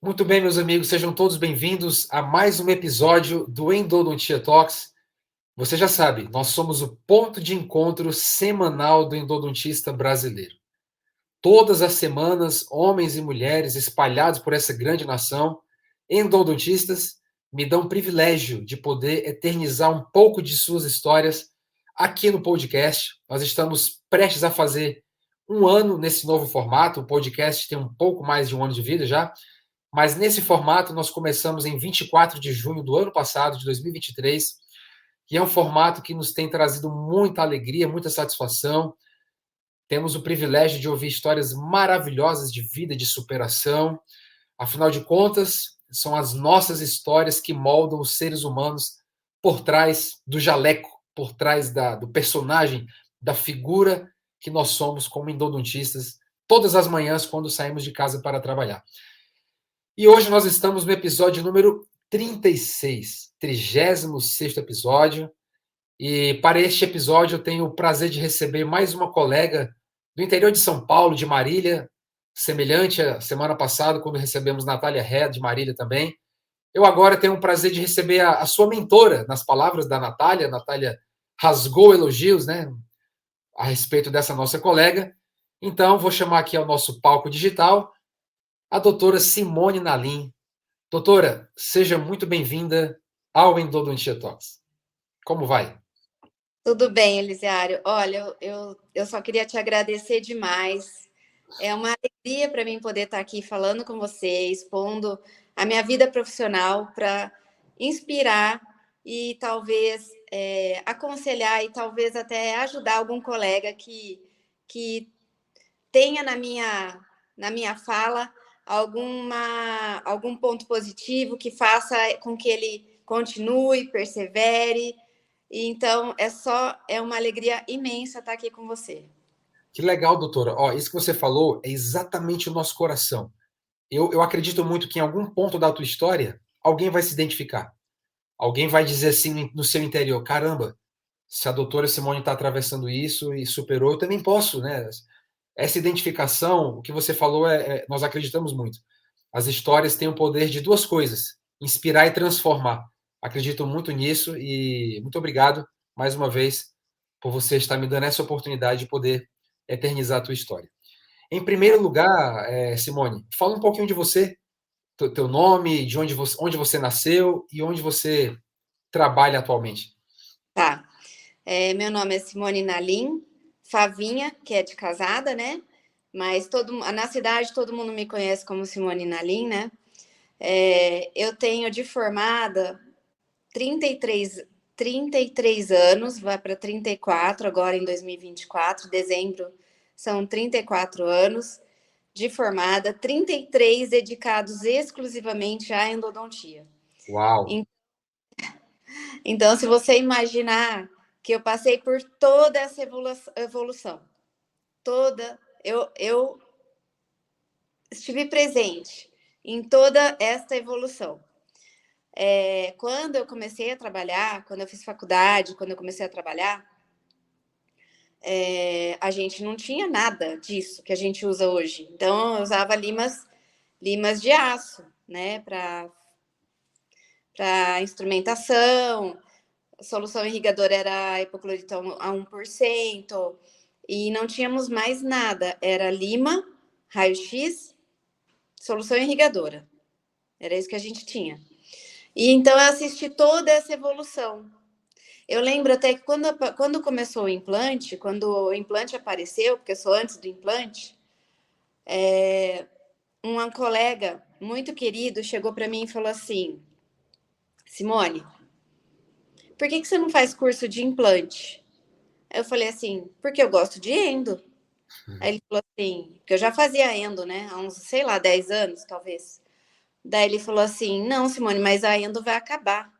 Muito bem, meus amigos, sejam todos bem-vindos a mais um episódio do Endodontia Talks. Você já sabe, nós somos o ponto de encontro semanal do endodontista brasileiro. Todas as semanas, homens e mulheres espalhados por essa grande nação, endodontistas, me dão o privilégio de poder eternizar um pouco de suas histórias aqui no podcast. Nós estamos prestes a fazer um ano nesse novo formato. O podcast tem um pouco mais de um ano de vida já. Mas nesse formato nós começamos em 24 de junho do ano passado, de 2023, e é um formato que nos tem trazido muita alegria, muita satisfação. Temos o privilégio de ouvir histórias maravilhosas de vida, de superação. Afinal de contas, são as nossas histórias que moldam os seres humanos por trás do jaleco, por trás do personagem, da figura que nós somos como endodontistas todas as manhãs quando saímos de casa para trabalhar. E hoje nós estamos no episódio número 36, 36º episódio. E para este episódio eu tenho o prazer de receber mais uma colega do interior de São Paulo, de Marília, semelhante à semana passada, quando recebemos Natália Ré, de Marília também. Eu agora tenho o prazer de receber a sua mentora, nas palavras da Natália. A Natália rasgou elogios, né, a respeito dessa nossa colega. Então, vou chamar aqui ao nosso palco digital a doutora Simone Nalim. Doutora, seja muito bem-vinda ao Endodontia Talks. Como vai? Tudo bem, Elisiário. Olha, eu só queria te agradecer demais. É uma alegria para mim poder estar aqui falando com você, expondo a minha vida profissional para inspirar e talvez aconselhar e talvez até ajudar algum colega que tenha na minha fala algum ponto positivo que faça com que ele continue, persevere. Então, é uma alegria imensa estar aqui com você. Que legal, doutora. Ó, isso que você falou é exatamente o nosso coração. Eu acredito muito que em algum ponto da tua história, alguém vai se identificar. Alguém vai dizer assim no seu interior, caramba, se a doutora Simone está atravessando isso e superou, eu também posso, né? Essa identificação, o que você falou, nós acreditamos muito. As histórias têm o poder de duas coisas: inspirar e transformar. Acredito muito nisso e muito obrigado mais uma vez por você estar me dando essa oportunidade de poder eternizar a tua história. Em primeiro lugar, Simone, fala um pouquinho de você, teu nome, de onde você nasceu e onde você trabalha atualmente. Tá. Meu nome é Simone Nalim, Favinha, que é de casada, né? Mas na cidade todo mundo me conhece como Simone Nalim, né? Eu tenho de formada 33 anos, vai para 34 agora em 2024, dezembro são 34 anos de formada, 33 dedicados exclusivamente à endodontia. Uau! Então, se você imaginar que eu passei por toda essa evolução, eu estive presente em toda esta evolução. Quando eu comecei a trabalhar, quando eu fiz faculdade, quando eu comecei a trabalhar, a gente não tinha nada disso que a gente usa hoje. Então, eu usava limas de aço, né, para instrumentação. A solução irrigadora era hipocloritão a 1%, e não tínhamos mais nada. Era lima, raio-x, solução irrigadora. Era isso que a gente tinha. E então eu assisti toda essa evolução. Eu lembro até que quando começou o implante, quando o implante apareceu, porque eu sou antes do implante, uma colega muito querido chegou para mim e falou assim: Simone, por que você não faz curso de implante? Aí eu falei assim, porque eu gosto de endo. Aí ele falou assim, porque eu já fazia endo, né? Há uns, sei lá, 10 anos, talvez. Daí ele falou assim, não, Simone, mas a endo vai acabar.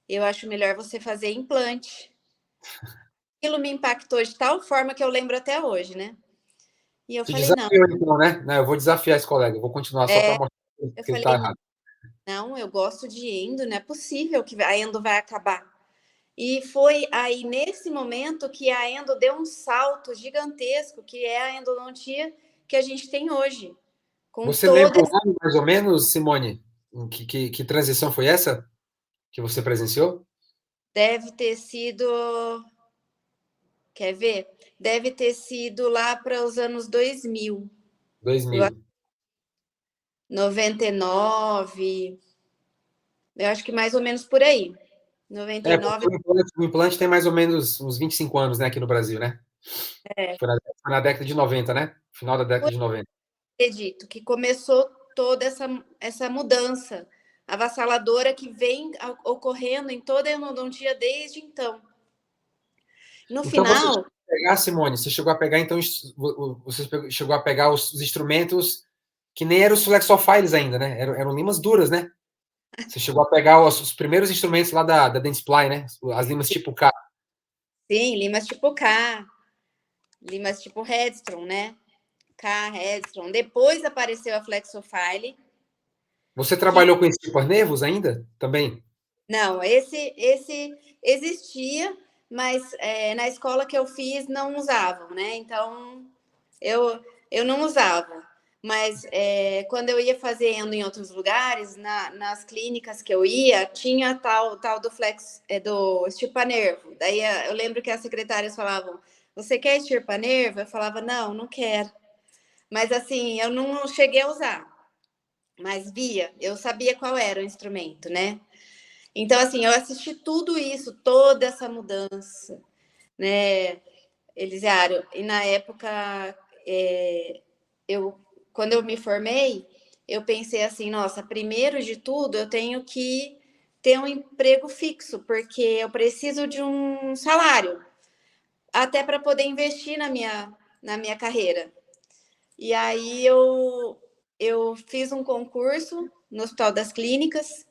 Eu acho melhor você fazer implante. Aquilo me impactou de tal forma que eu lembro até hoje, né? E eu Te falei, não. desafiou então, né? Não, eu vou desafiar esse colega, eu vou continuar só para mostrar Eu que ele está falei, errado. não, eu gosto de endo, não é possível que a endo vai acabar. E foi aí, nesse momento, que a endo deu um salto gigantesco, que é a endodontia que a gente tem hoje. com Você lembra toda. o ano, mais ou menos, Simone? Que transição foi essa que você presenciou? Deve ter sido. Quer ver? Deve ter sido lá para os anos 2000. Eu 2000. 99, eu acho que mais ou menos por aí. Noventa e É, porque nove, o implante tem mais ou menos uns 25 anos, né, aqui no Brasil, né? é, Foi na década de 90, né? Final da década de 90. acredito que começou toda essa mudança avassaladora que vem ocorrendo em toda a endodontia desde então. No Então você final, chegou a pegar, Simone, você chegou a pegar, então, você chegou a pegar os instrumentos que nem eram os Flexofiles ainda, né? Eram limas duras, né? Você chegou a pegar os primeiros instrumentos lá da Dentsply, né? As limas tipo K. sim, limas tipo K, limas tipo Redstone, né? K, Redstone. Depois apareceu a Flexofile, Você que trabalhou com esse tipo de nervos ainda? Também? não, esse existia, mas na escola que eu fiz não usavam, né? Então eu não usava. Mas quando eu ia fazendo em outros lugares, nas clínicas que eu ia, tinha tal do flex, do estirpa-nervo. Daí eu lembro que as secretárias falavam: Você quer estirpa-nervo? Eu falava: Não, não quero. Mas assim, eu não cheguei a usar, mas via, eu sabia qual era o instrumento, né? Então, assim, eu assisti tudo isso, toda essa mudança, né, Elisiário? E na época, eu, quando eu me formei, eu pensei assim, nossa, primeiro de tudo, eu tenho que ter um emprego fixo, porque eu preciso de um salário, até para poder investir na minha carreira. E aí eu fiz um concurso no Hospital das Clínicas,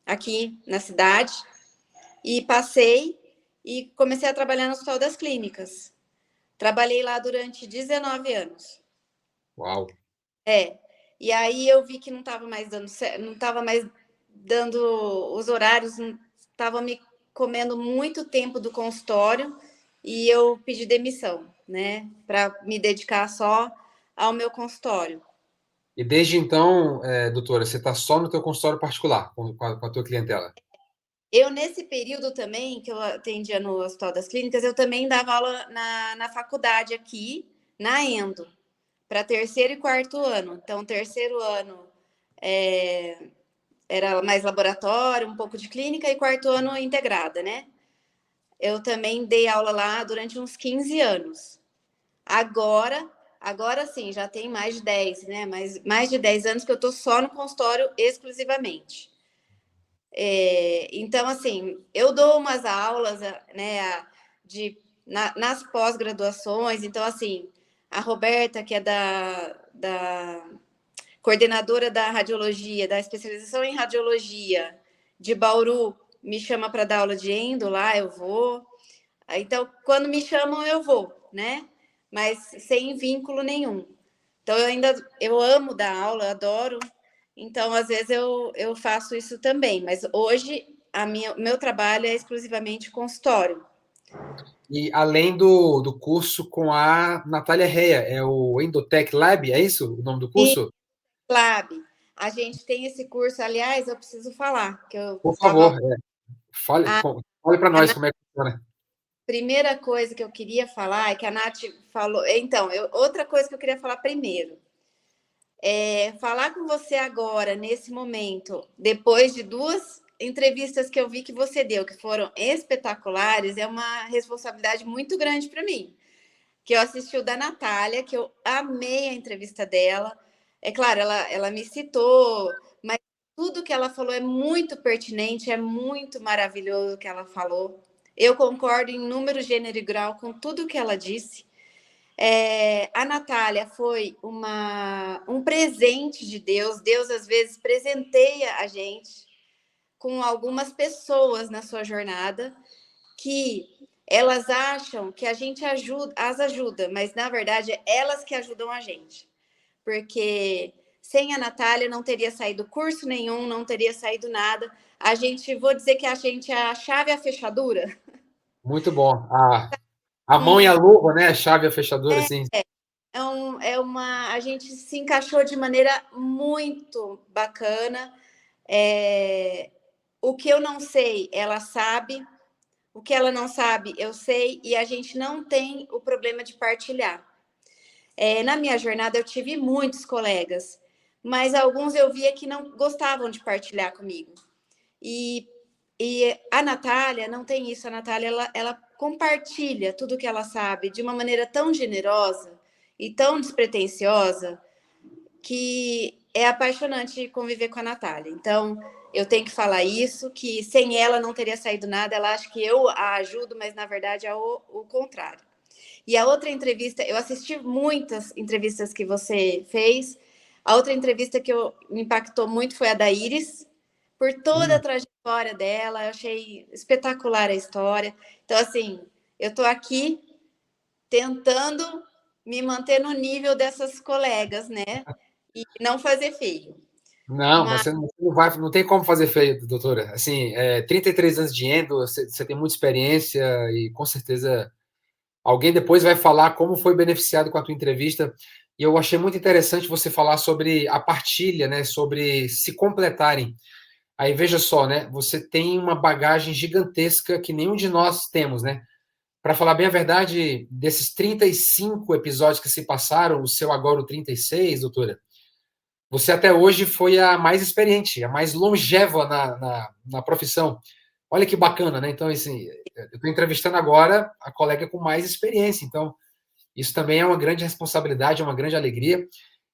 aqui na cidade, e passei e comecei a trabalhar no Hospital das Clínicas. Trabalhei lá durante 19 anos. Uau! É. E aí eu vi que não estava mais não estava mais dando os horários, não estava me comendo muito tempo do consultório e eu pedi demissão, né, para me dedicar só ao meu consultório. E desde então, doutora, você está só no teu consultório particular, com a tua clientela? Eu, nesse período também, que eu atendia no Hospital das Clínicas, eu também dava aula na faculdade aqui, na Endo, para terceiro e quarto ano. Então, terceiro ano era mais laboratório, um pouco de clínica, e quarto ano integrada, né? Eu também dei aula lá durante uns 15 anos. Agora, agora sim, já tem mais de 10, né? Mais de 10 anos que eu estou só no consultório exclusivamente. Então, assim, eu dou umas aulas, né, nas pós-graduações. Então, assim, a Roberta, que é da coordenadora da radiologia, da especialização em radiologia de Bauru, me chama para dar aula de endo lá, eu vou. Então, quando me chamam, eu vou, né? Mas sem vínculo nenhum. Então, eu amo dar aula, eu adoro. Então, às vezes, eu faço isso também. Mas hoje, meu trabalho é exclusivamente consultório. E além do curso com a Natália Reia, é o Endotech Lab, é isso o nome do E curso? Lab, a gente tem esse curso, aliás, eu preciso falar, que eu Por estava. favor, fale, A, fale para a nós como é que funciona. primeira coisa que eu queria falar é que a Nath falou. Então, outra coisa que eu queria falar primeiro. Falar com você agora, nesse momento, depois de duas entrevistas que eu vi que você deu, que foram espetaculares, é uma responsabilidade muito grande para mim. Que eu assisti o da Natália, que eu amei a entrevista dela. É claro, ela me citou, mas tudo que ela falou é muito pertinente, é muito maravilhoso o que ela falou. Eu concordo em número, gênero e grau com tudo que ela disse. A Natália foi um presente de Deus. Deus, às vezes, presenteia a gente com algumas pessoas na sua jornada que elas acham que a gente ajuda, mas na verdade é elas que ajudam a gente. Porque sem a Natália não teria saído curso nenhum, não teria saído nada. Vou dizer que a gente é a chave e a fechadura. Muito bom. A mão e a Um, luva, né? A chave e a fechadura, sim. a gente se encaixou de maneira muito bacana. O que eu não sei, ela sabe. O que ela não sabe, eu sei. E a gente não tem o problema de partilhar. Na minha jornada, eu tive muitos colegas, mas alguns eu via que não gostavam de partilhar comigo. E a Natália não tem isso. A Natália, ela compartilha tudo que ela sabe de uma maneira tão generosa e tão despretensiosa que é apaixonante conviver com a Natália. Então, eu tenho que falar isso, que sem ela não teria saído nada. Ela acha que eu a ajudo, mas na verdade é o contrário. E a outra entrevista, eu assisti muitas entrevistas que você fez. A outra entrevista que me impactou muito foi a da Iris, por toda a trajetória dela. Eu achei espetacular a história. Então, assim, eu estou aqui tentando me manter no nível dessas colegas, né? E não fazer feio. Não, Mas você não vai, não tem como fazer feio, doutora. Assim, 33 anos de endo, você tem muita experiência e com certeza alguém depois vai falar como foi beneficiado com a tua entrevista. E eu achei muito interessante você falar sobre a partilha, né? Sobre se completarem. Aí veja só, né? Você tem uma bagagem gigantesca que nenhum de nós temos, né? Para falar bem a verdade, desses 35 episódios que se passaram, o seu agora o 36, doutora, você até hoje foi a mais experiente, a mais longeva na profissão. Olha que bacana, né? Então, assim, eu estou entrevistando agora a colega com mais experiência. Então, isso também é uma grande responsabilidade, é uma grande alegria.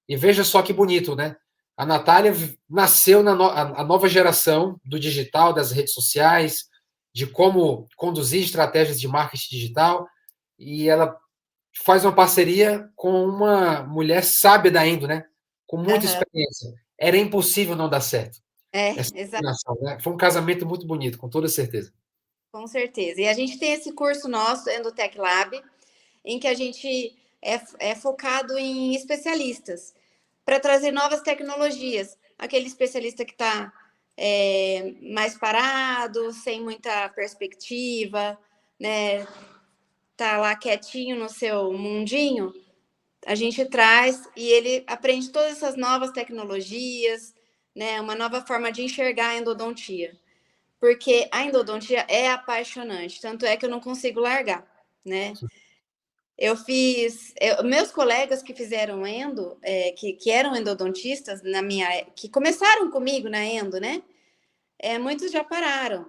E veja só que bonito, né? A Natália nasceu a nova geração do digital, das redes sociais, de como conduzir estratégias de marketing digital. E ela faz uma parceria com uma mulher sábia da Endo, né? Com muita uhum, experiência. Era impossível não dar certo. Essa exato, combinação, né? Foi um casamento muito bonito, com toda certeza. com certeza. E a gente tem esse curso nosso, Endotech Lab, em que a gente é focado em especialistas para trazer novas tecnologias. Aquele especialista que está mais parado, sem muita perspectiva, né? Tá lá quietinho no seu mundinho, a gente traz e ele aprende todas essas novas tecnologias, né? Uma nova forma de enxergar a endodontia. Porque a endodontia é apaixonante, tanto é que eu não consigo largar, né? Meus colegas que fizeram endo, que eram endodontistas que começaram comigo na endo, né? Muitos já pararam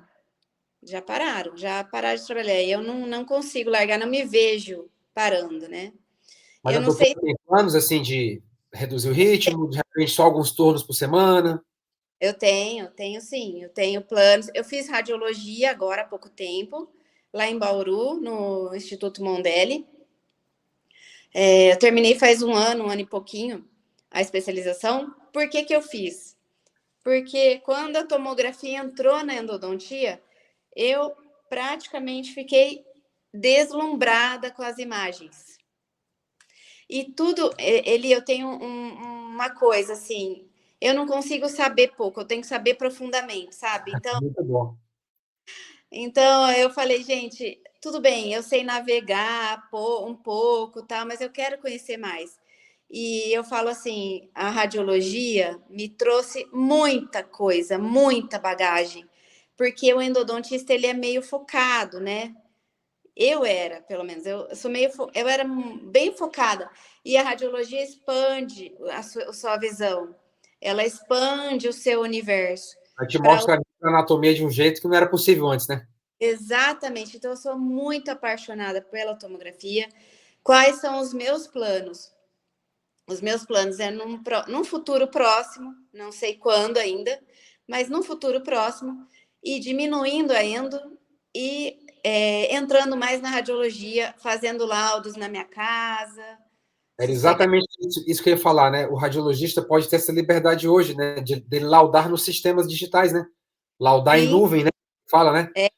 de trabalhar. E eu não consigo largar, não me vejo parando, né? Mas Eu a não sei. doutora tem planos assim de reduzir o ritmo, de repente só alguns turnos por semana. Eu tenho sim, eu tenho planos. Eu fiz radiologia agora há pouco tempo, lá em Bauru, no Instituto Mondelli. Eu terminei faz um ano e pouquinho, a especialização. Por que que eu fiz? Porque quando a tomografia entrou na endodontia, eu praticamente fiquei deslumbrada com as imagens. E tudo, eu tenho uma coisa assim, eu não consigo saber pouco, eu tenho que saber profundamente, sabe? Muito bom. Então eu falei, gente, tudo bem, eu sei navegar um pouco, tá, mas eu quero conhecer mais. E eu falo assim, a radiologia me trouxe muita coisa, muita bagagem, porque o endodontista ele é meio focado, né? Eu era, pelo menos, eu era bem focada. E a radiologia expande a sua visão, ela expande o seu universo. Aí te Pra, mostra a anatomia de um jeito que não era possível antes, né? exatamente. Então, eu sou muito apaixonada pela tomografia. Quais são os meus planos? Os meus planos é num futuro próximo, não sei quando ainda, mas num futuro próximo, e diminuindo a endo e entrando mais na radiologia, fazendo laudos na minha casa, Era sossegado. exatamente isso que eu ia falar, né? O radiologista pode ter essa liberdade hoje, né? De laudar nos sistemas digitais, né? Laudar em Sim, nuvem, né? Fala, né? é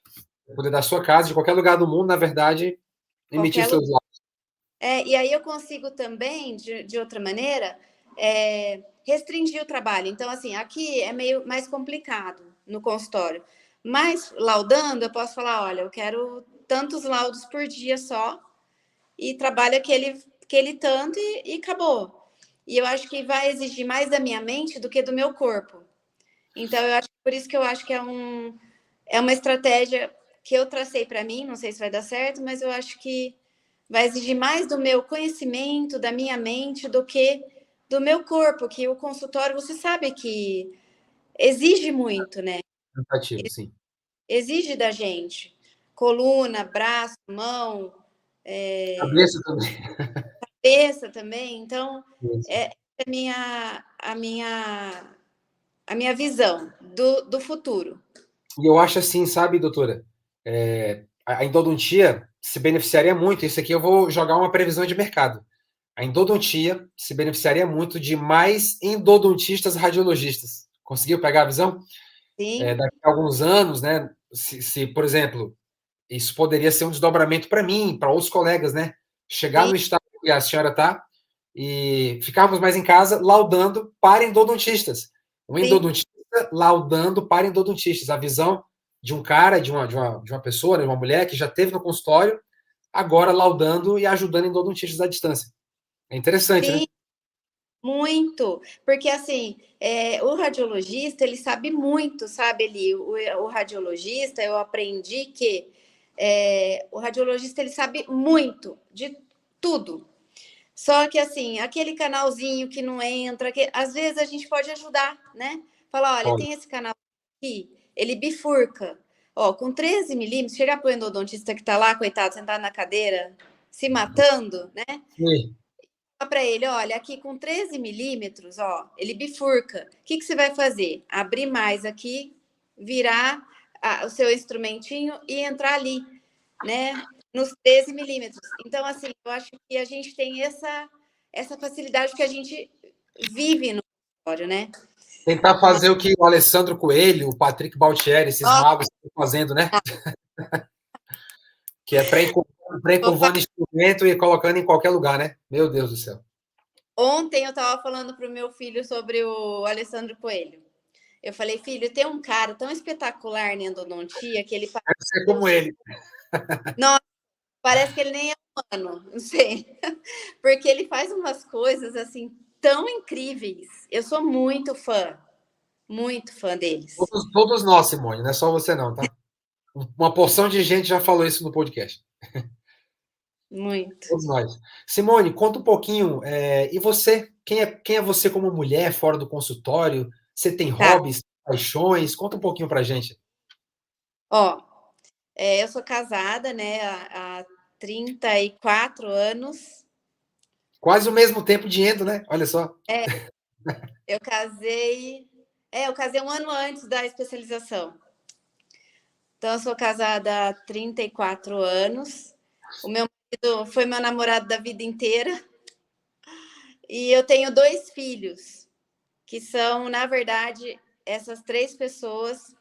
Poder da sua casa, de qualquer lugar do mundo, na verdade, emitir qualquer seus lugar. laudos. E aí eu consigo também, de outra maneira, restringir o trabalho. Então, assim, aqui é meio mais complicado no consultório. Mas laudando, eu posso falar, olha, eu quero tantos laudos por dia só, e trabalho aquele tanto e acabou. E eu acho que vai exigir mais da minha mente do que do meu corpo. Então, eu acho por isso que eu acho que é uma estratégia que eu tracei para mim, não sei se vai dar certo, mas eu acho que vai exigir mais do meu conhecimento, da minha mente, do que do meu corpo, que o consultório, você sabe que exige muito, né? Cansativo, sim. Exige da gente. Coluna, braço, mão, Cabeça também. cabeça também. Então, Isso. é a minha visão do futuro. E eu acho assim, sabe, doutora? A endodontia se beneficiaria muito. Isso aqui eu vou jogar uma previsão de mercado. A endodontia se beneficiaria muito de mais endodontistas radiologistas. Conseguiu pegar a visão? Sim, Daqui a alguns anos, né? Por exemplo, isso poderia ser um desdobramento para mim, para outros colegas, né? Chegar sim, no estado que a senhora está e ficarmos mais em casa laudando para endodontistas. Um sim. endodontista laudando para endodontistas. A visão de um cara, de uma pessoa, de uma mulher que já teve no consultório, agora laudando e ajudando endodontistas à distância. É interessante, né? Sim, muito, porque assim, o radiologista, ele sabe muito, sabe, Eli? O radiologista, eu aprendi que o radiologista, ele sabe muito de tudo. Só que assim, aquele canalzinho que não entra, que às vezes a gente pode ajudar, né? Falar, olha, Olha, tem esse canal aqui, ele bifurca. Ó, com 13 milímetros, chegar pro endodontista que tá lá, coitado, sentado na cadeira, se matando, né? sim. Para ele, olha, aqui com 13 milímetros, ó, ele bifurca. O que você vai fazer? Abrir mais aqui, virar o seu instrumentinho e entrar ali, né? Nos 13 milímetros. Então, assim, eu acho que a gente tem essa facilidade que a gente vive no laboratório, né? Tentar Mas, fazer o que o Alessandro Coelho, o Patrick Baltieri, esses ó, magos estão fazendo, né? Que é pré-encurvando instrumento e colocando em qualquer lugar, né? Meu Deus do céu. ontem eu estava falando para o meu filho sobre o Alessandro Coelho. Eu falei, filho, tem um cara tão espetacular na endodontia que ele Deve ser como ele. Nossa, parece que ele nem é humano, não sei. Porque ele faz umas coisas assim tão incríveis. Eu sou muito fã deles. Todos nós, Simone, não é só você não, tá? Uma porção de gente já falou isso no podcast. Muito. Todos nós. Simone, conta um pouquinho. E você? Quem é você como mulher fora do consultório? Você tem Tá. hobbies, paixões? Conta um pouquinho pra gente. Ó, eu sou casada, né, há 34 anos. Quase o mesmo tempo de Endo, né? Olha só. Eu casei. Eu casei um ano antes da especialização. Então, eu sou casada há 34 anos. O meu marido foi meu namorado da vida inteira. E eu tenho dois filhos. Que são, na verdade, essas três pessoas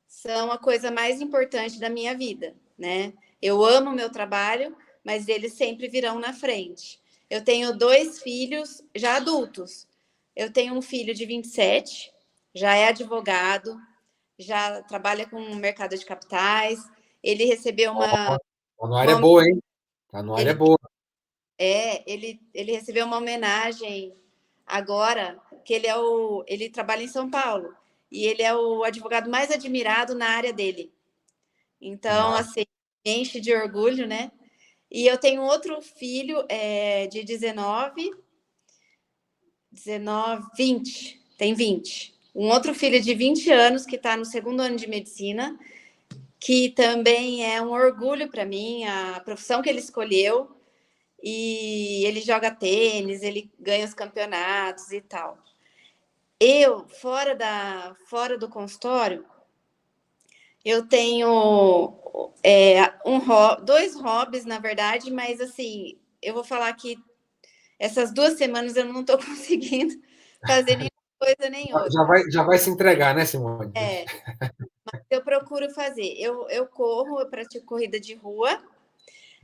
são a coisa mais importante da minha vida, né? Eu amo o meu trabalho, mas eles sempre virão na frente. Eu tenho dois filhos já adultos. Eu tenho um filho de 27, já é advogado, já trabalha com o mercado de capitais. Ele recebeu Tá numa área uma boa, hein? Tá numa área ele boa. ele recebeu uma homenagem agora, que ele trabalha em São Paulo e ele é o advogado mais admirado na área dele. Então, Massa. assim, enche de orgulho, né? E eu tenho outro filho de 20, tem 20. Um outro filho de 20 anos que está no segundo ano de medicina, que também é um orgulho para mim, a profissão que ele escolheu. E ele joga tênis, ele ganha os campeonatos e tal. Eu, fora do consultório, eu tenho dois hobbies, na verdade, mas assim, eu vou falar que essas 2 semanas eu não estou conseguindo fazer nenhuma coisa nem outra. Já vai se entregar, né, Simone? É, eu procuro fazer. Eu corro, eu pratico corrida de rua.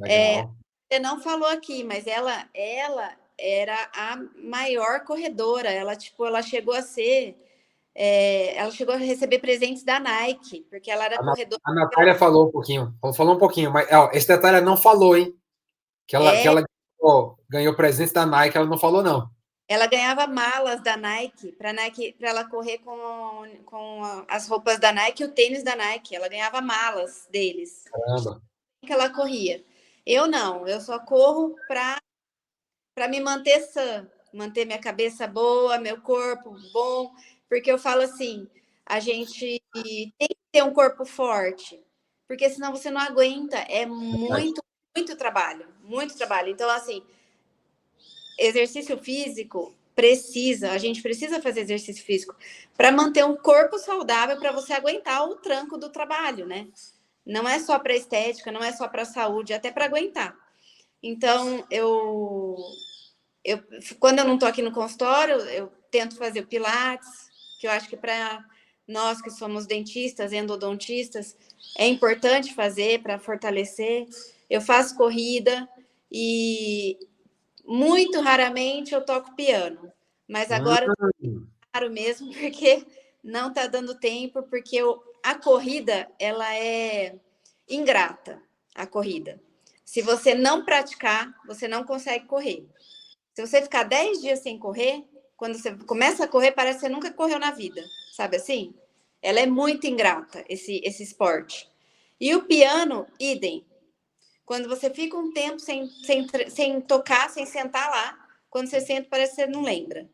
Legal. Você não falou aqui, mas ela era a maior corredora. Ela, tipo, ela chegou a ser. Ela chegou a receber presentes da Nike, porque ela era corredora. A Natália falou um pouquinho, mas ó, esse detalhe ela não falou, hein? Que É, ela ganhou presente da Nike, ela não falou, não. Ela ganhava malas da Nike, para ela correr com as roupas da Nike e o tênis da Nike. Ela ganhava malas deles. Caramba. Que ela corria. Eu não, eu só corro para me manter sã, manter minha cabeça boa, meu corpo bom, porque eu falo assim, a gente tem que ter um corpo forte, porque senão você não aguenta, é muito trabalho, muito trabalho. Então, assim, exercício físico a gente precisa fazer exercício físico para manter um corpo saudável para você aguentar o tranco do trabalho, né? Não é só para estética, não é só para saúde, até para aguentar. Então, quando eu não estou aqui no consultório, eu tento fazer o Pilates, que eu acho que para nós que somos dentistas, endodontistas, é importante fazer para fortalecer. Eu faço corrida e muito raramente eu toco piano, mas agora eu paro mesmo porque não está dando tempo, porque a corrida ela é ingrata, a corrida. Se você não praticar, você não consegue correr. Se você ficar 10 dias sem correr, quando você começa a correr, parece que você nunca correu na vida, sabe assim? Ela é muito ingrata, esse esporte. E o piano, idem. Quando você fica um tempo sem tocar, sem sentar lá, quando você senta, parece que você não lembra.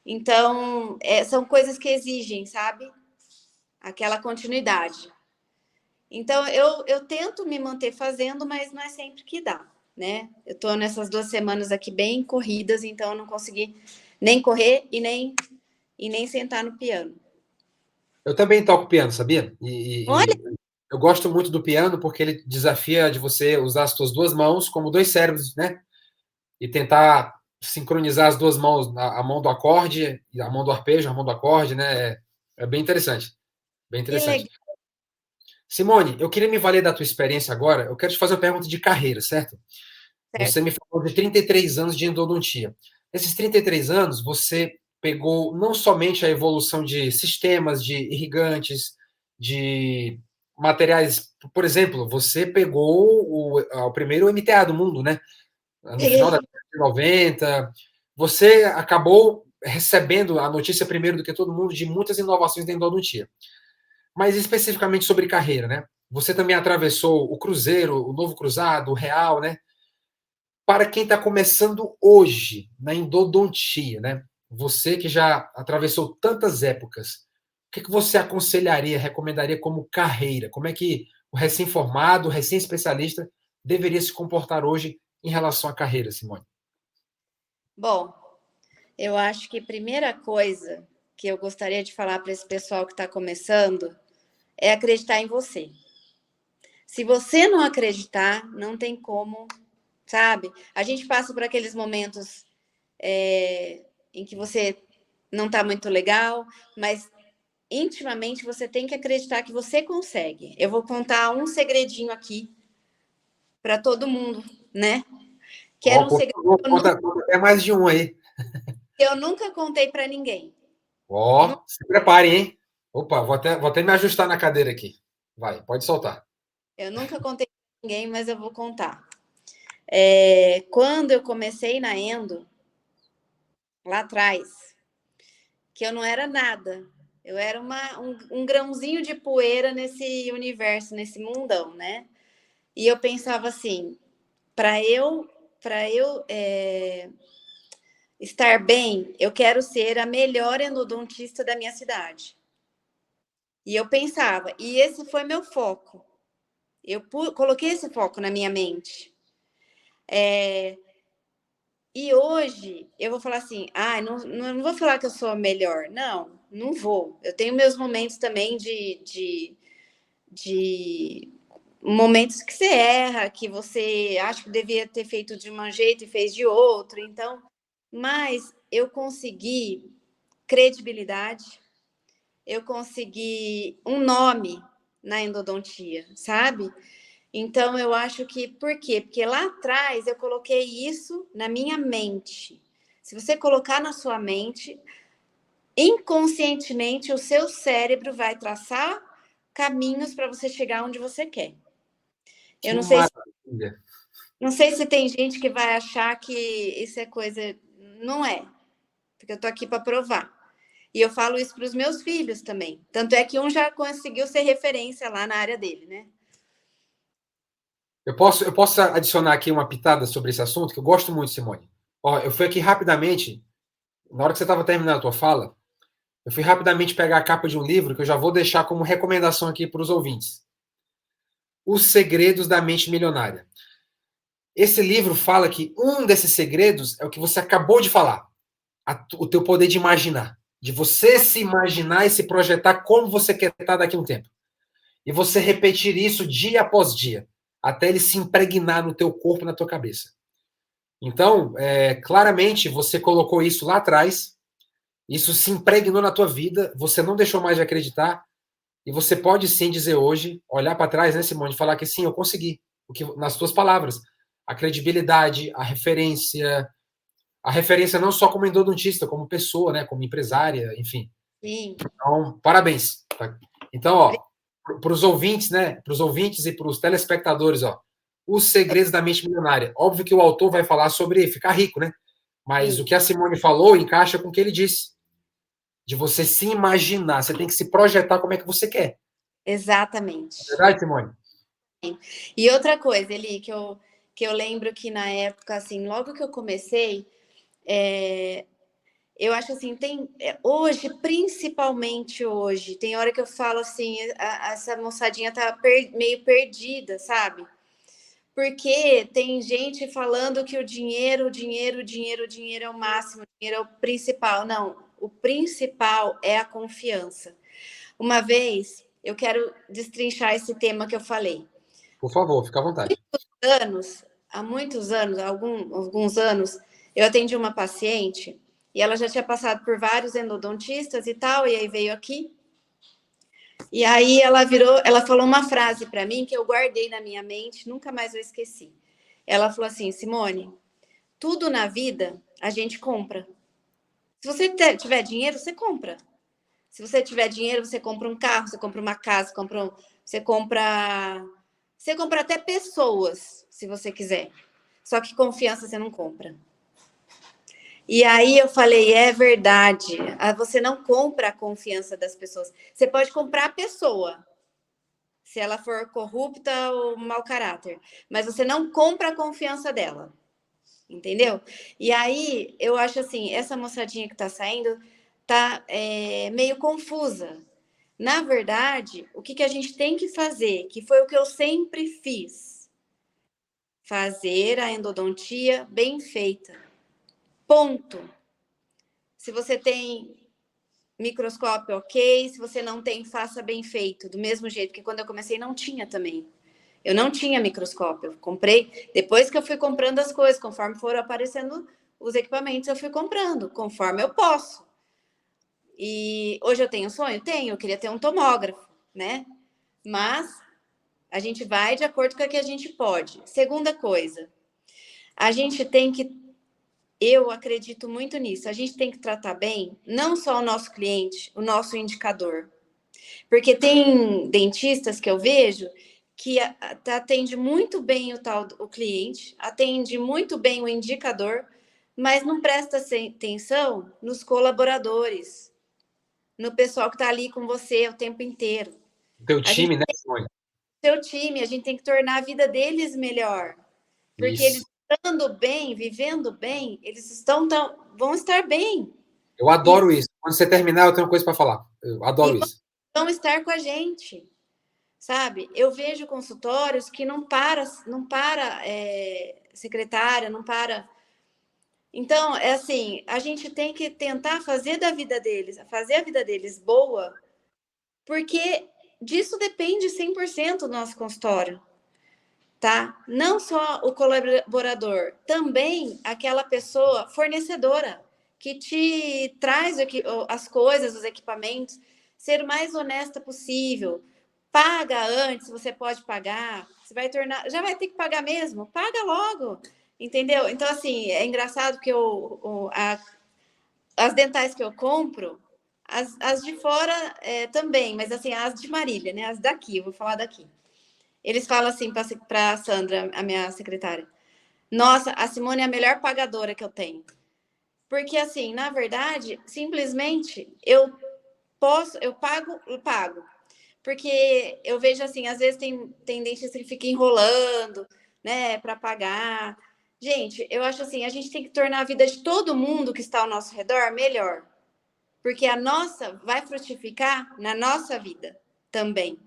Então, são coisas que exigem, sabe? Aquela continuidade. Então, eu tento me manter fazendo, mas não é sempre que dá, né? Eu tô nessas 2 semanas aqui bem corridas, então eu não consegui nem correr e nem sentar no piano. Eu também toco piano, sabia? Olha, Eu gosto muito do piano porque ele desafia de você usar as suas duas mãos como dois cérebros, né? E tentar sincronizar as duas mãos, a mão do acorde, a mão do arpejo, a mão do acorde, né? É bem interessante. Bem que interessante. legal. Simone, eu queria me valer da tua experiência agora. Eu quero te fazer uma pergunta de carreira, certo? Você me falou de 33 anos de endodontia. Nesses 33 anos, você pegou não somente a evolução de sistemas, de irrigantes, de materiais. Por exemplo, você pegou o primeiro MTA do mundo, né? No final da Peguei. década de 90. Você acabou recebendo a notícia primeiro do que todo mundo de muitas inovações da endodontia. Mas especificamente sobre carreira, né? Você também atravessou o Cruzeiro, o Novo Cruzado, o Real, né? Para quem está começando hoje na endodontia, né? Você que já atravessou tantas épocas, o que você aconselharia, recomendaria como carreira? Como é que o recém-formado, o recém-especialista deveria se comportar hoje em relação à carreira, Simone? Bom, eu acho que a primeira coisa que eu gostaria de falar para esse pessoal que está começando é acreditar em você. Se você não acreditar, não tem como, sabe? A gente passa por aqueles momentos em que você não está muito legal, mas intimamente você tem que acreditar que você consegue. Eu vou contar um segredinho aqui para todo mundo, né? Que era Ó, um por segredo favor, conta até mais de um aí. que eu nunca contei para ninguém. Ó, se prepare, hein? Opa, vou até me ajustar na cadeira aqui. Vai, pode soltar. Eu nunca contei para ninguém, mas eu vou contar. Quando eu comecei na Endo, lá atrás, que eu não era nada. Eu era um grãozinho de poeira nesse universo, nesse mundão, né? E eu pensava assim, para eu estar bem, eu quero ser a melhor endodontista da minha cidade. E eu pensava, e esse foi meu foco. Eu coloquei esse foco na minha mente. E hoje eu vou falar assim, não vou falar que eu sou a melhor. Não, não vou. Eu tenho meus momentos também de momentos que você erra, que você acha que devia ter feito de um jeito e fez de outro. Então, mas eu consegui credibilidade, eu consegui um nome na endodontia, sabe? Então, eu acho que, por quê? Porque lá atrás eu coloquei isso na minha mente. Se você colocar na sua mente, inconscientemente o seu cérebro vai traçar caminhos para você chegar onde você quer. Eu Que não sei se maravilha. Não sei se tem gente que vai achar que isso é coisa. Não é, porque eu tô aqui para provar. E eu falo isso para os meus filhos também. Tanto é que um já conseguiu ser referência lá na área dele, né? Eu posso adicionar aqui uma pitada sobre esse assunto, que eu gosto muito, Simone. Ó, eu fui aqui rapidamente, na hora que você estava terminando a tua fala, eu fui rapidamente pegar a capa de um livro que eu já vou deixar como recomendação aqui para os ouvintes. Os Segredos da Mente Milionária. Esse livro fala que um desses segredos é o que você acabou de falar, o teu poder de imaginar, de você se imaginar e se projetar como você quer estar daqui a um tempo. E você repetir isso dia após dia, até ele se impregnar no teu corpo, na tua cabeça. Então, claramente, você colocou isso lá atrás, isso se impregnou na tua vida, você não deixou mais de acreditar, e você pode sim dizer hoje, olhar para trás, né, Simone, e falar que sim, eu consegui, o que, nas tuas palavras. A credibilidade, a referência não só como endodontista, como pessoa, né, como empresária, enfim. Sim. Então, parabéns. Então, ó, para os ouvintes, né, para os ouvintes e para os telespectadores, ó, Os Segredos da Mente Milionária. Óbvio que o autor vai falar sobre ficar rico, né? Mas Sim. o que a Simone falou encaixa com o que ele disse. De você se imaginar, você tem que se projetar como é que você quer. É Exatamente. verdade, Simone? E outra coisa, Eli, que eu lembro que na época, assim, logo que eu comecei, eu acho assim, hoje, principalmente hoje, tem hora que eu falo assim, essa moçadinha tá meio perdida, sabe? Porque tem gente falando que o dinheiro, o dinheiro, o dinheiro, o dinheiro é o máximo, o dinheiro é o principal. Não, o principal é a confiança. Uma vez, eu quero destrinchar esse tema que eu falei. Por favor, fica à vontade. Há muitos anos, alguns anos, eu atendi uma paciente e ela já tinha passado por vários endodontistas e tal, e aí veio aqui. E aí ela falou uma frase para mim que eu guardei na minha mente, nunca mais eu esqueci. Ela falou assim: Simone, tudo na vida a gente compra. Se você tiver dinheiro, você compra. Se você tiver dinheiro, você compra um carro, você compra uma casa, você compra até pessoas, se você quiser. Só que confiança você não compra. E aí eu falei, é verdade. Você não compra a confiança das pessoas. Você pode comprar a pessoa, se ela for corrupta ou mau caráter, mas você não compra a confiança dela. Entendeu? E aí eu acho assim, essa moçadinha que tá saindo tá meio confusa. Na verdade, o que a gente tem que fazer, que foi o que eu sempre fiz, fazer a endodontia bem feita. Ponto. Se você tem microscópio, ok. Se você não tem, faça bem feito. Do mesmo jeito que quando eu comecei não tinha também. Eu não tinha microscópio. Eu comprei, depois que eu fui comprando as coisas, conforme foram aparecendo os equipamentos, eu fui comprando, conforme eu posso. E hoje eu tenho sonho? Tenho. Eu queria ter um tomógrafo, né? Mas a gente vai de acordo com o que a gente pode. Segunda coisa, a gente tem que, eu acredito muito nisso, a gente tem que tratar bem não só o nosso cliente, o nosso indicador. Porque tem dentistas que eu vejo que atende muito bem o cliente, atende muito bem o indicador, mas não presta atenção nos colaboradores, no pessoal que está ali com você o tempo inteiro. O teu A gente time, né, Simone? seu time, a gente tem que tornar a vida deles melhor. Porque eles Isso. estando bem, vivendo bem, eles vão estar bem. Eu E, adoro isso. Quando você terminar, eu tenho uma coisa para falar. Eu e adoro isso. vão estar com a gente, sabe? Eu vejo consultórios que não para secretária, não para. Então, é assim, a gente tem que tentar fazer a vida deles boa, porque disso depende 100% do nosso consultório. Tá? Não só o colaborador, também aquela pessoa fornecedora que te traz as coisas, os equipamentos, ser o mais honesta possível. Paga antes, você pode pagar, você vai tornar, já vai ter que pagar mesmo, paga logo, entendeu? Então, assim, é engraçado que as dentais que eu compro, as de fora também, mas assim, as de Marília, né? As daqui, eu vou falar daqui. Eles falam assim para a Sandra, a minha secretária. Nossa, a Simone é a melhor pagadora que eu tenho. Porque, assim, na verdade, simplesmente eu pago. Porque eu vejo assim, às vezes tem dentista que fica enrolando, né, para pagar. Gente, eu acho assim, a gente tem que tornar a vida de todo mundo que está ao nosso redor melhor. Porque a nossa vai frutificar na nossa vida também.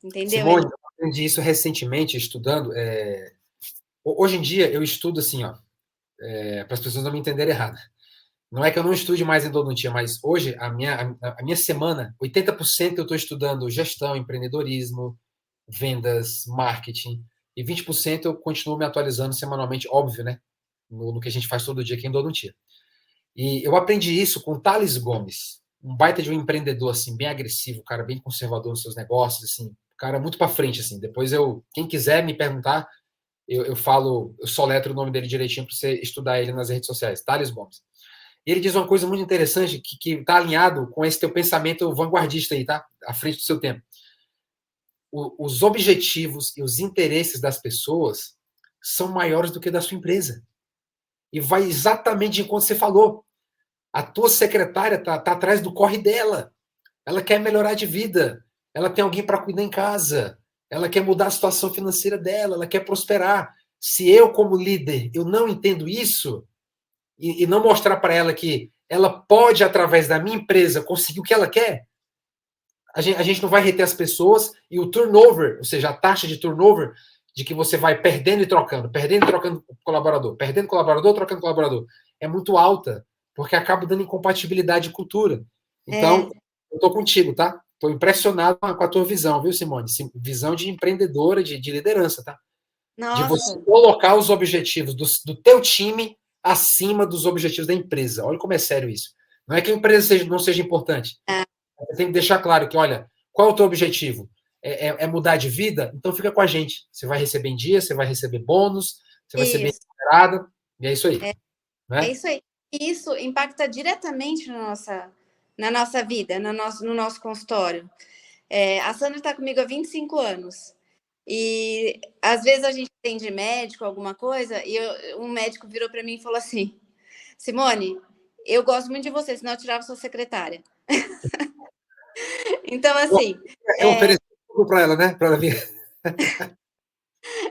Entendeu, Simone, Eli? eu aprendi isso recentemente estudando. Hoje em dia eu estudo assim, ó, para as pessoas não me entenderem errado. Não é que eu não estude mais endodontia, mas hoje a minha semana, 80% eu estou estudando gestão, empreendedorismo, vendas, marketing, e 20% eu continuo me atualizando semanalmente, óbvio, né? No que a gente faz todo dia aqui em endodontia. E eu aprendi isso com o Thales Gomes, um baita de um empreendedor, assim, bem agressivo, cara bem conservador nos seus negócios, assim, cara muito para frente, assim. Depois quem quiser me perguntar, eu falo, eu soletro o nome dele direitinho para você estudar ele nas redes sociais, Thales Gomes. E ele diz uma coisa muito interessante que está alinhado com esse teu pensamento vanguardista aí, tá? À frente do seu tempo. Os objetivos e os interesses das pessoas são maiores do que da sua empresa. E vai exatamente de enquanto você falou. A tua secretária tá atrás do corre dela. Ela quer melhorar de vida. Ela tem alguém para cuidar em casa. Ela quer mudar a situação financeira dela. Ela quer prosperar. Se eu, como líder, eu não entendo isso e não mostrar para ela que ela pode, através da minha empresa, conseguir o que ela quer, a gente não vai reter as pessoas e o turnover, ou seja, a taxa de turnover, de que você vai perdendo e trocando colaborador, perdendo colaborador, trocando colaborador, é muito alta, porque acaba dando incompatibilidade de cultura. Então, É, eu estou contigo, tá? Estou impressionado com a tua visão, viu, Simone? Visão de empreendedora, de liderança, tá? De você nossa, colocar os objetivos do teu time acima dos objetivos da empresa. Olha como é sério isso. Não é que a empresa não seja importante, é, você tem que deixar claro que, olha, qual é o teu objetivo? É mudar de vida? Então fica com a gente. Você vai receber em dia, você vai receber bônus, você vai ser bem isso, remunerada, e é isso aí. é Né? isso aí. E isso impacta diretamente na nossa vida, no nosso consultório. A Sandra está comigo há 25 anos. E às vezes a gente tem de médico, alguma coisa, e um médico virou para mim e falou assim: Simone, eu gosto muito de você, senão eu tirava sua secretária. Então, assim, Eu ofereci tudo para ela, né? Para ela vir.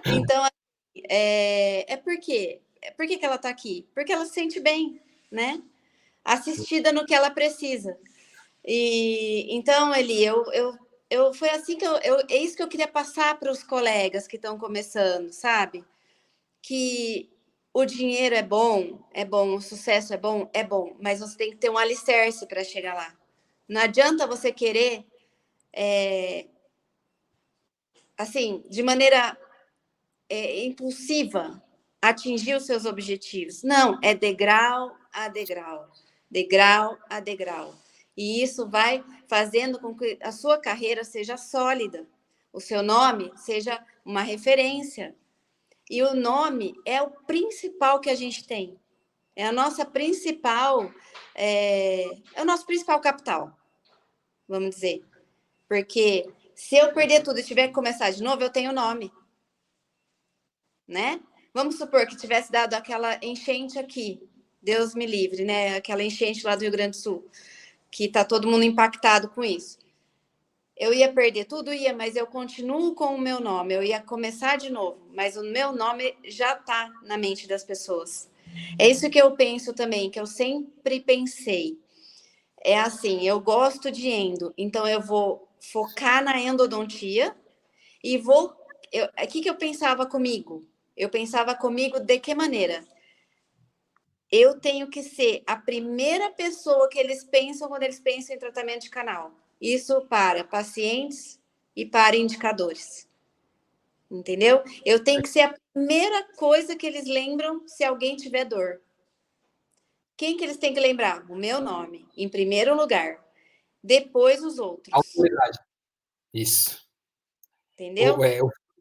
então, por quê? Por que ela está aqui? Porque ela se sente bem, né? Assistida no que ela precisa. E então, Eli, foi assim que é isso que eu queria passar para os colegas que estão começando, sabe? Que o dinheiro é bom, o sucesso é bom, mas você tem que ter um alicerce para chegar lá. Não adianta você querer, assim, de maneira impulsiva, atingir os seus objetivos. Não, é degrau a degrau, degrau a degrau. E isso vai fazendo com que a sua carreira seja sólida, o seu nome seja uma referência. E o nome é o principal que a gente tem. É a nossa principal, é o nosso principal capital, vamos dizer. Porque se eu perder tudo e tiver que começar de novo, eu tenho nome, né? Vamos supor que tivesse dado aquela enchente aqui, Deus me livre, né? Aquela enchente lá do Rio Grande do Sul, que tá todo mundo impactado com isso. Eu ia perder tudo, ia, mas eu continuo com o meu nome. Eu ia começar de novo, mas o meu nome já tá na mente das pessoas. É isso que eu penso também, que eu sempre pensei. É assim, eu gosto de endo, então eu vou focar na endodontia e vou. O que eu pensava comigo? Eu pensava comigo de que maneira? Eu tenho que ser a primeira pessoa que eles pensam quando eles pensam em tratamento de canal. Isso para pacientes e para indicadores. Entendeu? Eu tenho que ser a primeira coisa que eles lembram se alguém tiver dor. Quem que eles têm que lembrar? O meu nome, em primeiro lugar. Depois os outros. Autoridade. Isso. Entendeu?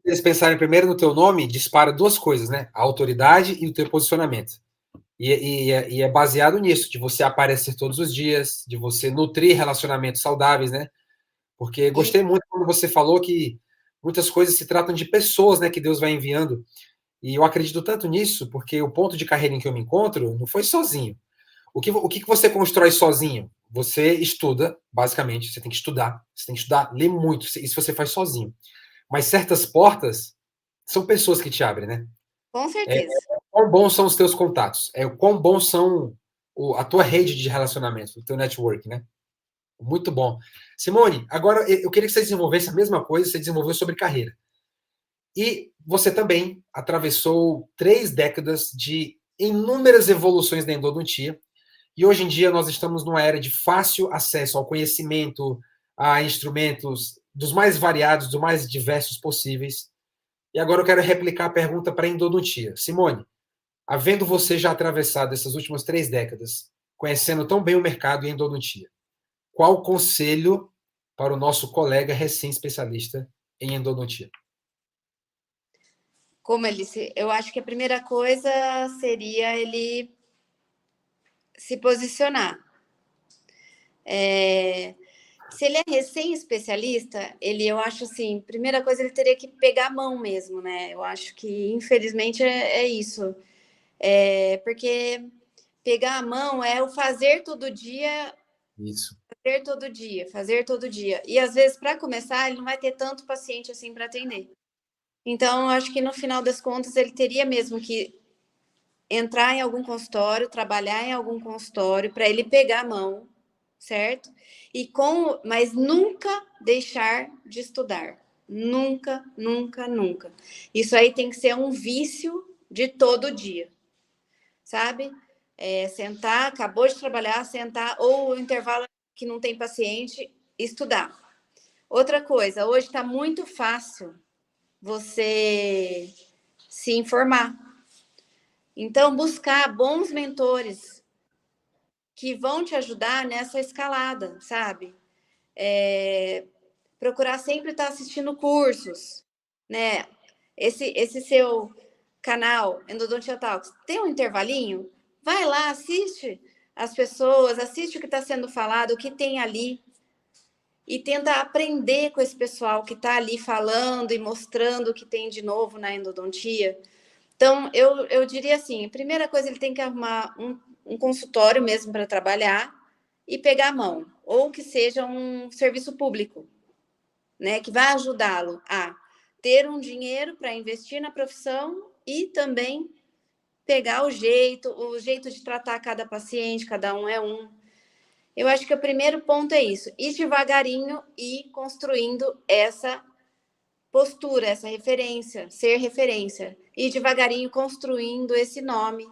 Eles pensarem primeiro no teu nome, dispara duas coisas, né? A autoridade e o teu posicionamento. E é baseado nisso, de você aparecer todos os dias, de você nutrir relacionamentos saudáveis, né? Porque E gostei muito quando você falou que muitas coisas se tratam de pessoas, né, que Deus vai enviando. E eu acredito tanto nisso, porque o ponto de carreira em que eu me encontro não foi sozinho. O que você constrói sozinho? Você estuda, basicamente, você tem que estudar. Você tem que estudar, ler muito. Isso você faz sozinho. Mas certas portas são pessoas que te abrem, né? Com certeza. Quão bons são os teus contatos? O quão bons são a tua rede de relacionamento, o teu network, né? Muito bom. Simone, agora eu queria que você desenvolvesse a mesma coisa, você desenvolveu sobre carreira. E você também atravessou 3 décadas de inúmeras evoluções da endodontia. E hoje em dia nós estamos numa era de fácil acesso ao conhecimento, a instrumentos dos mais variados, dos mais diversos possíveis. E agora eu quero replicar a pergunta para a endodontia. Simone, havendo você já atravessado essas últimas 3 décadas, conhecendo tão bem o mercado em endodontia, qual o conselho para o nosso colega recém-especialista em endodontia? Eu acho que a primeira coisa seria ele se posicionar. Se ele é recém-especialista, eu acho assim, primeira coisa, ele teria que pegar a mão mesmo, né? Eu acho que, infelizmente, é isso. Porque pegar a mão é o fazer todo dia, Isso. fazer todo dia, fazer todo dia. E, às vezes, para começar, ele não vai ter tanto paciente assim para atender. Então, eu acho que, no final das contas, ele teria mesmo que entrar em algum consultório, trabalhar em algum consultório, para ele pegar a mão, certo? Mas nunca deixar de estudar. Nunca, nunca, nunca. Isso aí tem que ser um vício de todo dia, sabe? Sentar, acabou de trabalhar, sentar, ou o intervalo que não tem paciente, estudar. Outra coisa, hoje está muito fácil você se informar. Então, buscar bons mentores que vão te ajudar nessa escalada, sabe? Procurar sempre estar assistindo cursos, né? Esse seu canal, Endodontia Talks, tem um intervalinho? Vai lá, assiste as pessoas, assiste o que está sendo falado, o que tem ali, e tenta aprender com esse pessoal que está ali falando e mostrando o que tem de novo na endodontia. Então, eu diria assim, a primeira coisa, ele tem que arrumar um consultório mesmo para trabalhar e pegar a mão, ou que seja um serviço público, né, que vai ajudá-lo a ter um dinheiro para investir na profissão e também pegar o jeito de tratar cada paciente, cada um é um. Eu acho que o primeiro ponto é isso, ir devagarinho e construindo essa postura, essa referência, ser referência, e devagarinho construindo esse nome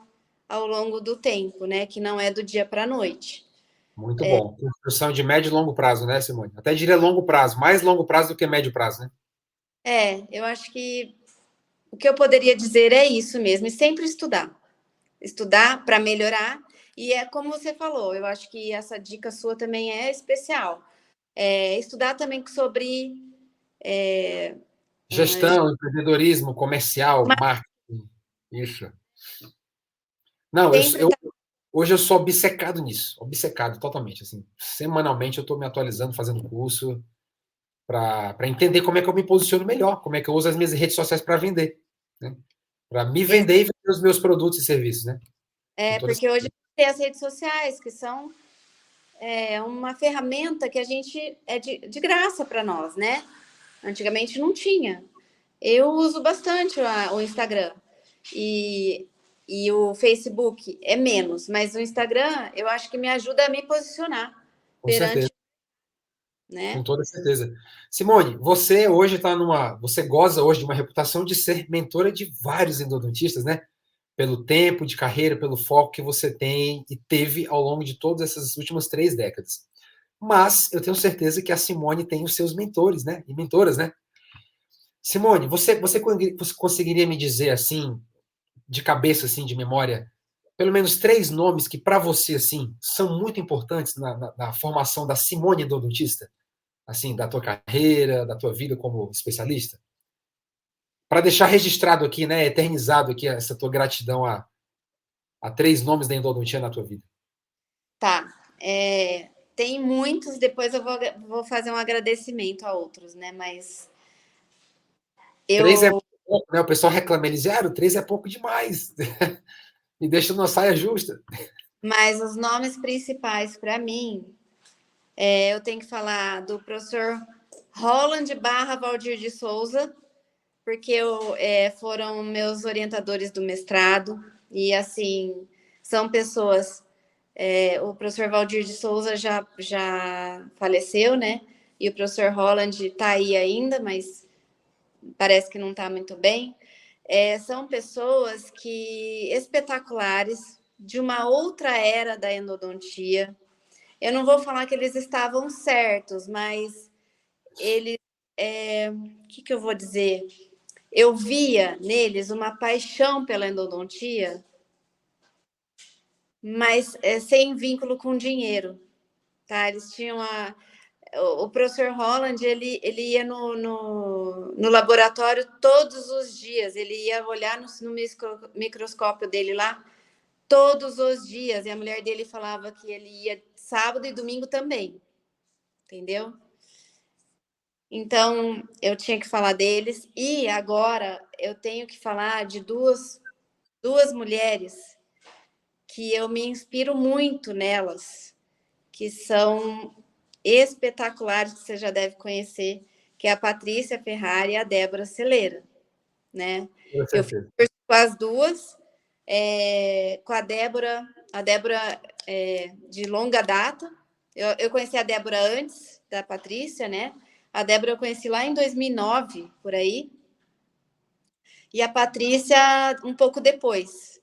ao longo do tempo, né? Que não é do dia para a noite. Muito bom. Construção de médio e longo prazo, né, Simone? Até diria longo prazo, mais longo prazo do que médio prazo, né? Eu acho que o que eu poderia dizer é isso mesmo, e sempre estudar. Estudar para melhorar, e é como você falou, eu acho que essa dica sua também é especial. Estudar também sobre Gestão, empreendedorismo, comercial, marketing. Isso. Não, sempre estar hoje eu sou obcecado nisso, obcecado totalmente. Assim, semanalmente eu estou me atualizando, fazendo curso para entender como é que eu me posiciono melhor, como é que eu uso as minhas redes sociais para vender, né? Para me vender e vender os meus produtos e serviços, né? Com toda porque hoje tem as redes sociais, que são uma ferramenta que a gente é de graça para nós, né? Antigamente não tinha. Eu uso bastante o Instagram e, e o Facebook é menos, mas o Instagram eu acho que me ajuda a me posicionar com certeza. perante, Com né? toda certeza. Simone, você hoje está numa. Você goza hoje de uma reputação de ser mentora de vários endodontistas, né? Pelo tempo de carreira, pelo foco que você tem e teve ao longo de todas essas últimas 3 décadas. Mas eu tenho certeza que a Simone tem os seus mentores, né? E mentoras, né? Simone, você conseguiria me dizer assim, de cabeça, assim, de memória, pelo menos 3 nomes que para você assim são muito importantes na formação da Simone endodontista? Assim, da tua carreira, da tua vida como especialista? Para deixar registrado aqui, né, eternizado aqui essa tua gratidão a 3 nomes da endodontia na tua vida. Tá. Tem muitos, depois eu vou fazer um agradecimento a outros, né? Mas Três é, eu pouco, né? O pessoal reclama, eles, 3 é pouco demais. Me deixa numa saia justa. Mas os nomes principais para mim, eu tenho que falar do professor Roland barra Valdir de Souza, porque foram meus orientadores do mestrado, e assim, são pessoas. O professor Valdir de Souza já faleceu, né? E o professor Roland está aí ainda, mas parece que não está muito bem. São pessoas que espetaculares, de uma outra era da endodontia. Eu não vou falar que eles estavam certos, mas eles. O que eu vou dizer? Eu via neles uma paixão pela endodontia, mas sem vínculo com dinheiro, tá? Eles tinham o professor Holland, ele ia no laboratório todos os dias, ele ia olhar no microscópio dele lá todos os dias, e a mulher dele falava que ele ia sábado e domingo também, entendeu? Então, eu tinha que falar deles, e agora eu tenho que falar de duas mulheres que eu me inspiro muito nelas, que são espetaculares, que você já deve conhecer, que é a Patrícia Ferrari e a Débora Celeira, né? Com Eu fiz certeza. curso com as duas, com a Débora de longa data. Eu conheci a Débora antes da Patrícia, né? A Débora eu conheci lá em 2009, por aí. E a Patrícia um pouco depois.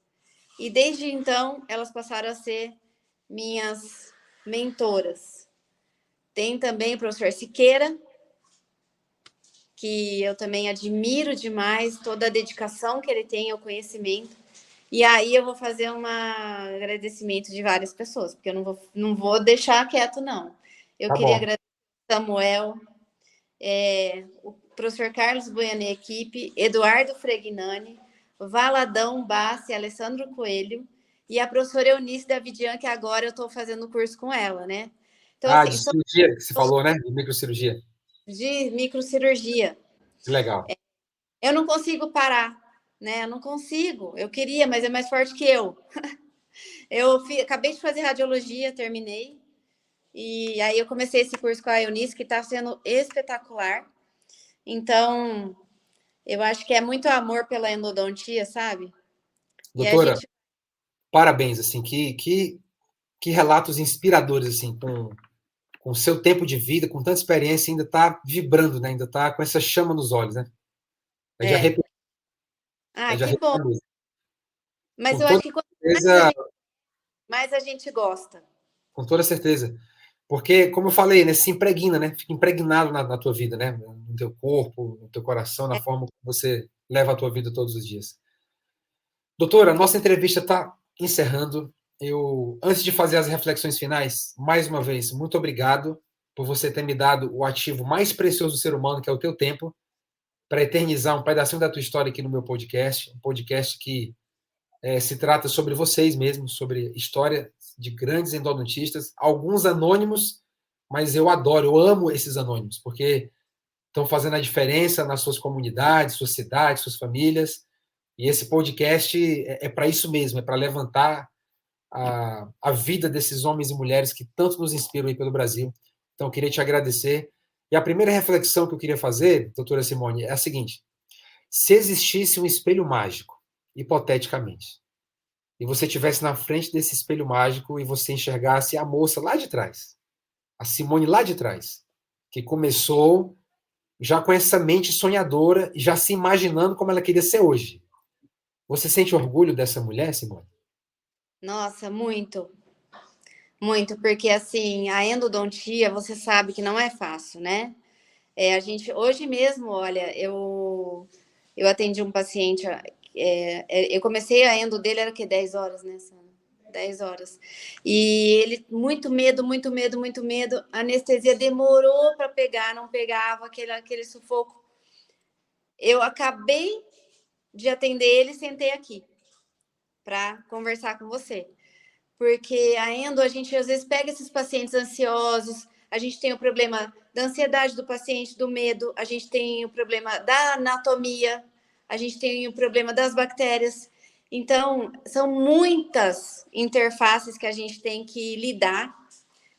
E desde então, elas passaram a ser minhas mentoras. Tem também o professor Siqueira, que eu também admiro demais toda a dedicação que ele tem ao conhecimento. E aí eu vou fazer um agradecimento de várias pessoas, porque eu não vou deixar quieto, não. Eu Tá queria bom. agradecer ao Samuel, o professor Carlos Boiani, equipe, Eduardo Fregnani, Valadão Bassi, Alessandro Coelho, e a professora Eunice Davidian, que agora eu estou fazendo curso com ela, né? Então, De assim, são cirurgia que você falou, né? De microcirurgia. de microcirurgia. Que legal. Eu não consigo parar, né? Eu não consigo. Eu queria, mas é mais forte que eu. Acabei de fazer radiologia, terminei. E aí eu comecei esse curso com a Eunice, que está sendo espetacular. Então, eu acho que é muito amor pela endodontia, sabe? E a Doutora, gente parabéns, assim, que relatos inspiradores, assim, com o seu tempo de vida, com tanta experiência, ainda está vibrando, né? Ainda está com essa chama nos olhos, né? É de é. arrepiar, é Ah, de que bom. arrepiar mesmo. Mas Com eu acho toda que quanto certeza, mais a gente gosta. com toda certeza. Porque, como eu falei, né, se impregna, né? Fica impregnado na tua vida, né? No teu corpo, no teu coração, na forma como você leva a tua vida todos os dias. Doutora, a nossa entrevista está encerrando. Antes de fazer as reflexões finais, mais uma vez, muito obrigado por você ter me dado o ativo mais precioso do ser humano, que é o teu tempo, para eternizar um pedacinho da tua história aqui no meu podcast, um podcast que se trata sobre vocês mesmos, sobre história de grandes endodontistas, alguns anônimos, mas eu adoro, eu amo esses anônimos, porque estão fazendo a diferença nas suas comunidades, suas cidades, suas famílias, e esse podcast é para isso mesmo, é para levantar a vida desses homens e mulheres que tanto nos inspiram aí pelo Brasil. Então, eu queria te agradecer. E a primeira reflexão que eu queria fazer, doutora Simone, é a seguinte: se existisse um espelho mágico, hipoteticamente, e você estivesse na frente desse espelho mágico e você enxergasse a moça lá de trás, a Simone lá de trás, que começou já com essa mente sonhadora, já se imaginando como ela queria ser hoje. Você sente orgulho dessa mulher, Simone? Nossa, muito, muito, porque assim, a endodontia, você sabe que não é fácil, né? A gente, hoje mesmo, olha, eu atendi um paciente, eu comecei a endo dele, era que 10 horas, né, Sana? 10 horas. E ele, muito medo, muito medo, muito medo. A anestesia demorou para pegar, não pegava, aquele sufoco. Eu acabei de atender ele e sentei aqui para conversar com você. Porque a endo, a gente às vezes pega esses pacientes ansiosos, a gente tem o problema da ansiedade do paciente, do medo, a gente tem o problema da anatomia, a gente tem o problema das bactérias. Então, são muitas interfaces que a gente tem que lidar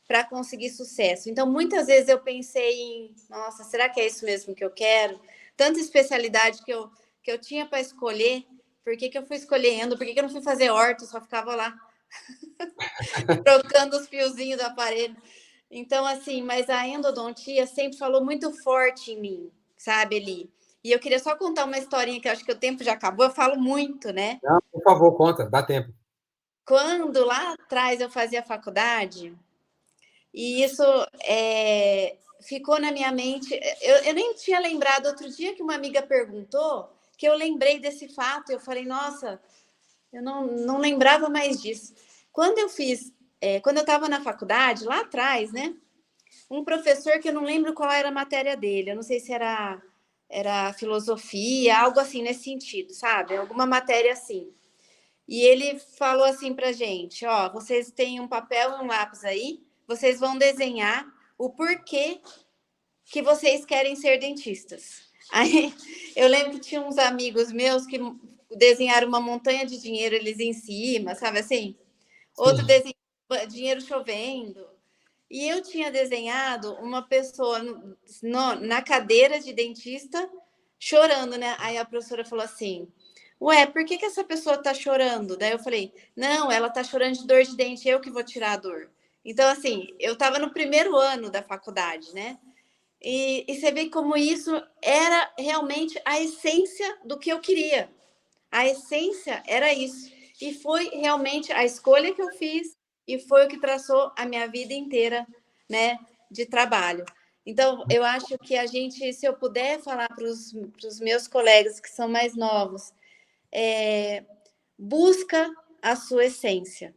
para conseguir sucesso. Então, muitas vezes eu pensei em, nossa, será que é isso mesmo que eu quero? Tanta especialidade que eu tinha para escolher, por que eu fui escolhendo? Por que eu não fui fazer horta, só ficava lá trocando os fiozinhos do aparelho? Então, assim, mas a endodontia sempre falou muito forte em mim, sabe, Eli? E eu queria só contar uma historinha que eu acho que o tempo já acabou, eu falo muito, né? Não, por favor, conta, dá tempo. Quando lá atrás eu fazia faculdade, e isso ficou na minha mente. Eu nem tinha lembrado. Outro dia que uma amiga perguntou, que eu lembrei desse fato. Eu falei, nossa, eu não lembrava mais disso. Quando eu fiz, quando eu estava na faculdade, lá atrás, né? Um professor que eu não lembro qual era a matéria dele. Eu não sei se era filosofia, algo assim nesse sentido, sabe? Alguma matéria assim. E ele falou assim pra gente, ó, vocês têm um papel e um lápis aí, vocês vão desenhar o porquê que vocês querem ser dentistas. Aí eu lembro que tinha uns amigos meus que desenharam uma montanha de dinheiro eles em cima, sabe assim? Outro Sim. desenho dinheiro chovendo. E eu tinha desenhado uma pessoa na cadeira de dentista chorando, né? Aí a professora falou assim: ué, por que essa pessoa tá chorando? Daí eu falei: não, ela tá chorando de dor de dente, eu que vou tirar a dor. Então, assim, eu estava no primeiro ano da faculdade, né? E você vê como isso era realmente a essência do que eu queria. A essência era isso. E foi realmente a escolha que eu fiz e foi o que traçou a minha vida inteira, né, de trabalho. Então, eu acho que a gente, se eu puder falar para os meus colegas que são mais novos, busca a sua essência.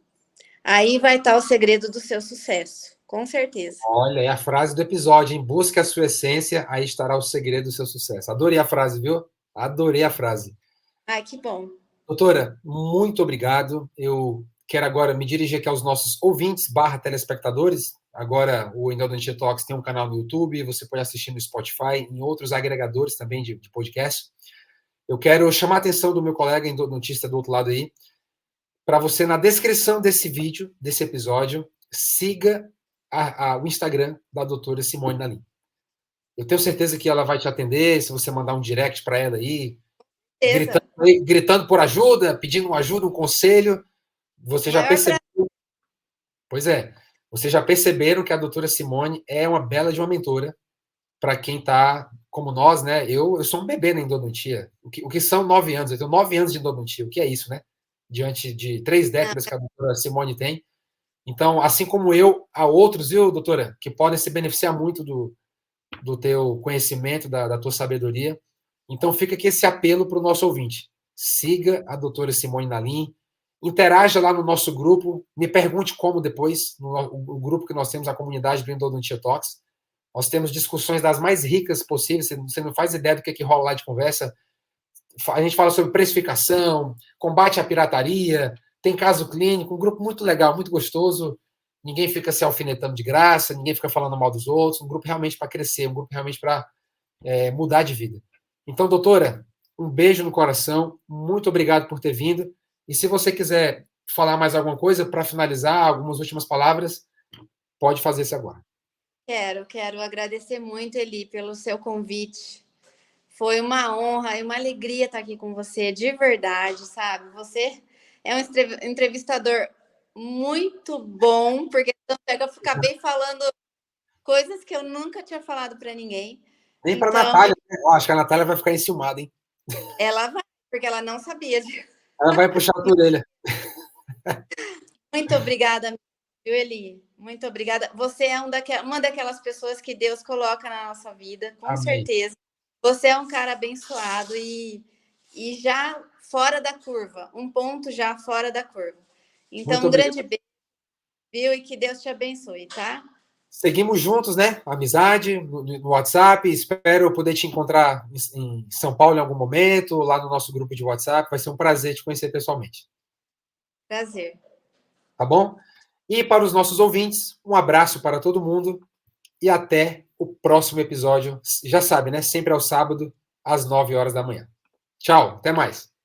Aí vai estar o segredo do seu sucesso, com certeza. Olha, é a frase do episódio, em busca a sua essência, aí estará o segredo do seu sucesso. Adorei a frase, viu? Adorei a frase. Ai, que bom. Doutora, muito obrigado. Eu quero agora me dirigir aqui aos nossos ouvintes barra telespectadores. Agora o Endodontia Talks tem um canal no YouTube, você pode assistir no Spotify, em outros agregadores também de podcast. Eu quero chamar a atenção do meu colega endodontista do outro lado aí, para você, na descrição desse vídeo, desse episódio, siga o Instagram da doutora Simone Nalim. Eu tenho certeza que ela vai te atender, se você mandar um direct para ela aí, Certeza. gritando por ajuda, pedindo uma ajuda, um conselho, você O já maior percebeu. Pois é, vocês já perceberam que a doutora Simone é uma bela de uma mentora para quem está como nós, né? Eu sou um bebê na endodontia. O que são 9 anos? Eu tenho 9 anos de endodontia. O que é isso, né? Diante de 3 décadas que a doutora Simone tem. Então, assim como eu, há outros, viu, doutora, que podem se beneficiar muito do teu conhecimento, da tua sabedoria. Então, fica aqui esse apelo para o nosso ouvinte. Siga a doutora Simone Nalim, interaja lá no nosso grupo, me pergunte como depois, no grupo que nós temos, a comunidade do Endodontia Talks. Nós temos discussões das mais ricas possíveis, você não faz ideia do que rola lá de conversa. A gente fala sobre precificação, combate à pirataria, tem caso clínico, um grupo muito legal, muito gostoso. Ninguém fica se alfinetando de graça, ninguém fica falando mal dos outros. Um grupo realmente para crescer, um grupo realmente para mudar de vida. Então, doutora, um beijo no coração, muito obrigado por ter vindo. E se você quiser falar mais alguma coisa para finalizar, algumas últimas palavras, pode fazer isso agora. Quero agradecer muito, Eli, pelo seu convite. Foi uma honra e uma alegria estar aqui com você, de verdade, sabe? Você é um entrevistador muito bom, porque eu acabei falando coisas que eu nunca tinha falado para ninguém. Nem para a Então, Natália, né? Eu acho que a Natália vai ficar enciumada, hein? ela vai, porque ela não sabia. Ela vai puxar a orelha. Muito obrigada, viu, Eli? Muito obrigada. Você é uma daquelas pessoas que Deus coloca na nossa vida, com Amém. certeza. Você é um cara abençoado e já fora da curva, um ponto já fora da curva. Então, Muito um obrigado. grande beijo, viu? E que Deus te abençoe, tá? Seguimos juntos, né? Amizade no WhatsApp. Espero poder te encontrar em São Paulo em algum momento, lá no nosso grupo de WhatsApp. Vai ser um prazer te conhecer pessoalmente. Prazer. Tá bom? E para os nossos ouvintes, um abraço para todo mundo e até o próximo episódio. Já sabe, né? Sempre ao sábado, às 9 horas da manhã. Tchau, até mais.